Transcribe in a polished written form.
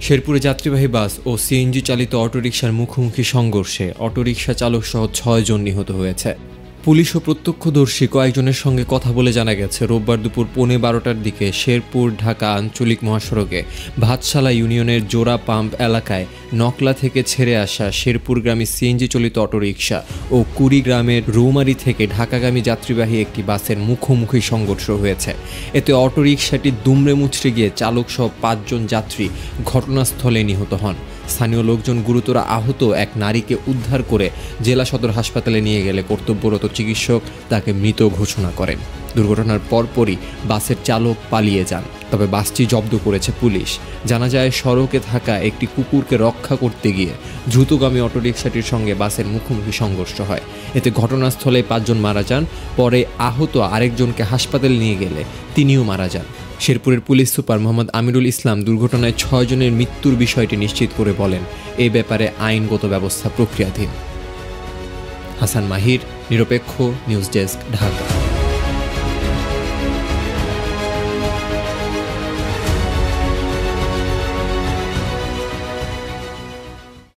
শেরপুরে যাত্রীবাহী বাস ও সিএনজি চালিত অটোরিকশার মুখোমুখি সংঘর্ষে অটোরিকশা চালক সহ ৬ জন নিহত হয়েছে। পুলিশ ও প্রত্যক্ষদর্শী কয়েকজনের সঙ্গে কথা বলে জানা গেছে, রোববার দুপুর ১৫:১২টার দিকে শেরপুর ঢাকা আঞ্চলিক মহাসড়কে ভাতশালা ইউনিয়নের জোড়া পাম্প এলাকায় নকলা থেকে ছেড়ে আসা শেরপুরগামী সিএনজি চালিত অটোরিকশা ও কুড়িগ্রামের রৌমারী থেকে ঢাকাগামী যাত্রীবাহী একটি বাসের মুখোমুখি সংঘর্ষ হয়েছে। এতে অটোরিকশাটি দুমড়ে মুচড়ে গিয়ে চালকসহ ৫ জন যাত্রী ঘটনাস্থলে নিহত হন। স্থানীয় লোকজন গুরুতর আহত এক নারীকে উদ্ধার করে জেলা সদর হাসপাতালে নিয়ে গেলে কর্তব্যরত চিকিৎসক তাকে মৃত ঘোষণা করেন। দুর্ঘটনার পরপরই বাসের চালক পালিয়ে যান, তবে বাসটি জব্দ করেছে পুলিশ। জানা যায়, সড়কে থাকা একটি কুকুরকে রক্ষা করতে গিয়ে দ্রুতগামী অটোরিকশাটির সঙ্গে বাসের মুখোমুখি সংঘর্ষ হয়। এতে ঘটনাস্থলে ৫ জন মারা যান। পরে আহত আরেকজনকে হাসপাতালে নিয়ে গেলে তিনিও মারা যান। শেরপুরের পুলিশ সুপার মোহাম্মদ আমিরুল ইসলাম দুর্ঘটনায় ৬ জনের মৃত্যুর বিষয়টি নিশ্চিত করে বলেন, এ ব্যাপারে আইনগত ব্যবস্থা প্রক্রিয়াধীন। হাসান মাহির, নিরপেক্ষ নিউজ ডেস্ক, ঢাকা।